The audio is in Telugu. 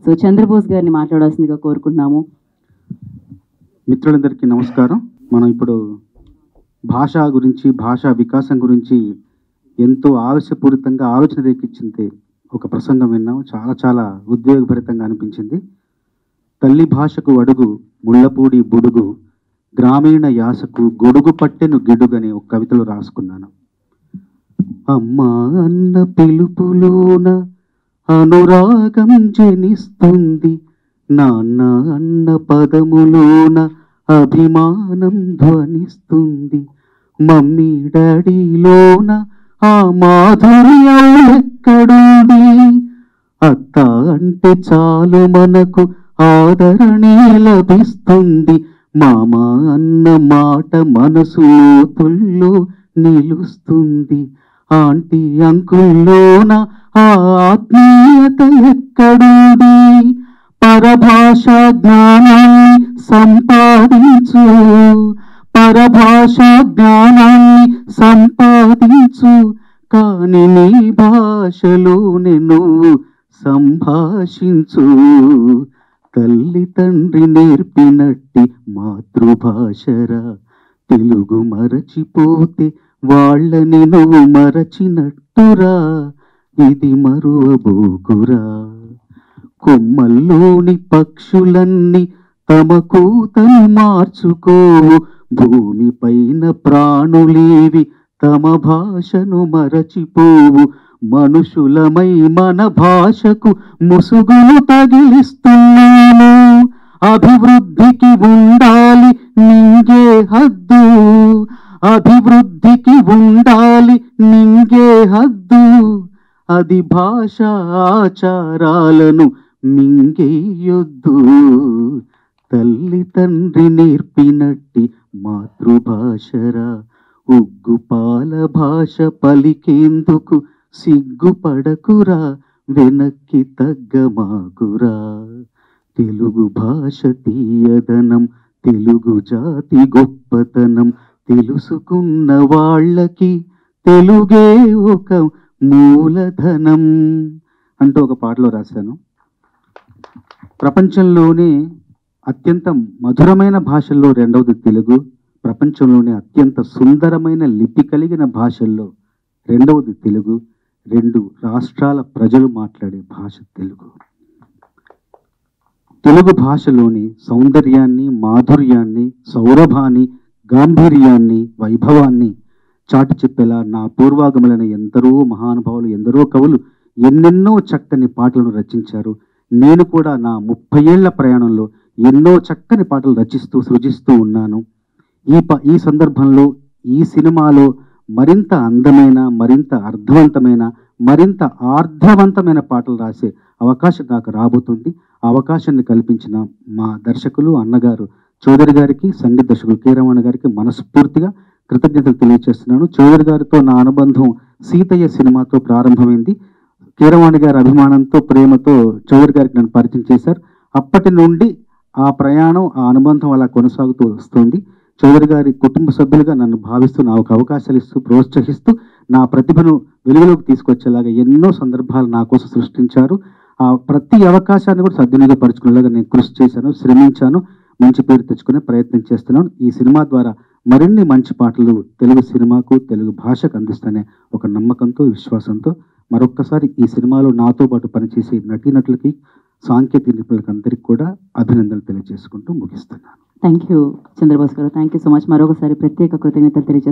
సో చంద్రబోస్ గారిని మాట్లాడాల్సిందిగా కోరుకుంటున్నాము. మిత్రులందరికీ నమస్కారం. మనం ఇప్పుడు భాష గురించి, భాషా వికాసం గురించి ఎంతో ఆవేశపూరితంగా ఆలోచన రేకిచ్చింది ఒక ప్రసంగం విన్నాం. చాలా చాలా ఉద్వేగభరితంగా అనిపించింది. తల్లి భాషకు అడుగు ముళ్ళపూడి బుడుగు, గ్రామీణ యాసకు గొడుగు పట్టెను గిడుగని ఒక కవితలో రాసుకున్నాను. అమ్మా అన్న పిలుపులోన అనురాగం జనిస్తుంది, నాన్న అన్న పదములోన అభిమానం ధ్వనిస్తుంది, మమ్మీ డాడీలోన ఆ మాధుర్యం ఎక్కడుంది, అత్త అంటే చాలు మనకు ఆదరణే లభిస్తుంది, మామ అన్న మాట మనసు లోతుల్లో నిలుస్తుంది, ఆంటీ అంకుల్లోన ఆ ఆత్మీయత ఎక్కడుంది, పరభాషా జ్ఞానాన్ని సంపాదించు, పరభాషా జ్ఞానాన్ని సంపాదించు, కాని నీ భాషలోనే నువ్వు సంభాషించు, తల్లి తండ్రి నేర్పినట్టి మాతృభాషరా, తెలుగు మరచిపోతే వాళ్ళని నువ్వు మరచినట్టురా, ఇది మరువబోకురా, కొమ్మల్లోని పక్షులన్నీ తమ కూతను మార్చుకోవు, భూమిపైన ప్రాణులేవి తమ భాషను మరచిపోవు, మనుషులమై మన భాషకు ముసుగును తగిలిస్తున్నాము, అభివృద్ధికి ఉండాలి నింగే హద్దు, అభివృద్ధికి ఉండాలి నింగే హద్దు, అది భాష ఆచారాలను మింగేయొద్దు, తల్లి తండ్రి నేర్పినట్టి మాతృభాషరా, ఉగ్గుపాల భాష పలికేందుకు సిగ్గుపడకురా, వెనక్కి తగ్గమాకురా, తెలుగు భాష తీయదనం, తెలుగు జాతి గొప్పతనం, తెలుసుకున్న వాళ్ళకి తెలుగే ఒక మూలధనం అంటూ ఒక పాటలో రాశాను. ప్రపంచంలోనే అత్యంత మధురమైన భాషల్లో రెండవది తెలుగు, ప్రపంచంలోనే అత్యంత సుందరమైన లిపి కలిగిన భాషల్లో రెండవది తెలుగు, 2 రాష్ట్రాల ప్రజలు మాట్లాడే భాష తెలుగు. తెలుగు భాషలోని సౌందర్యాన్ని, మాధుర్యాన్ని, సౌరభాన్ని, గాంభీర్యాన్ని, వైభవాన్ని చాటి చెప్పేలా నా పూర్వాగములైన ఎందరో మహానుభావులు, ఎందరో కవులు ఎన్నెన్నో చక్కని పాటలను రచించారు. నేను కూడా నా 30 ఏళ్ల ప్రయాణంలో ఎన్నో చక్కని పాటలు రచిస్తూ సృజిస్తూ ఉన్నాను. ఈ సందర్భంలో ఈ సినిమాలో మరింత అందమైన, మరింత అర్థవంతమైన, మరింత ఆర్ధవంతమైన పాటలు రాసే అవకాశం నాకు రాబోతుంది. ఆ అవకాశాన్ని కల్పించిన మా దర్శకులు అన్నగారు చౌదరి గారికి, సంగీత దర్శకులు కె రమణ గారికి మనస్ఫూర్తిగా కృతజ్ఞతలు తెలియజేస్తున్నాను. చౌదరి గారితో నా అనుబంధం సీతయ్య సినిమాతో ప్రారంభమైంది. కె రమణ గారి అభిమానంతో, ప్రేమతో చౌదరి గారికి నన్ను పరిచయం చేశారు. అప్పటి నుండి ఆ ప్రయాణం, ఆ అనుబంధం అలా కొనసాగుతూ వస్తుంది. చౌదరి గారి కుటుంబ సభ్యులుగా నన్ను భావిస్తూ, నాకు అవకాశాలు ఇస్తూ, ప్రోత్సహిస్తూ, నా ప్రతిభను వెలుగులోకి తీసుకొచ్చేలాగా ఎన్నో సందర్భాలు నా కోసం సృష్టించారు. ఆ ప్రతి అవకాశాన్ని కూడా సద్వినియోగపరుచుకునేలాగా నేను కృషి చేశాను, శ్రమించాను, మంచి పేరు తెచ్చుకునే ప్రయత్నం చేస్తున్నాను. ఈ సినిమా ద్వారా మరిన్ని మంచి పాటలు తెలుగు సినిమాకు, తెలుగు భాషకు అందిస్తానే ఒక నమ్మకంతో, విశ్వాసంతో మరొక్కసారి ఈ సినిమాలో నాతో పాటు పనిచేసే నటీనటులకి, సాంకేతిక నిపుణులకి అందరికీ కూడా అభినందనలు తెలియజేసుకుంటూ ముగిస్తున్నాను. థ్యాంక్ యూ చంద్రబోస్ గారు, థ్యాంక్ యూ సో మచ్. మరొకసారి ప్రత్యేక కృతజ్ఞతలు తెలియజేస్తున్నాను.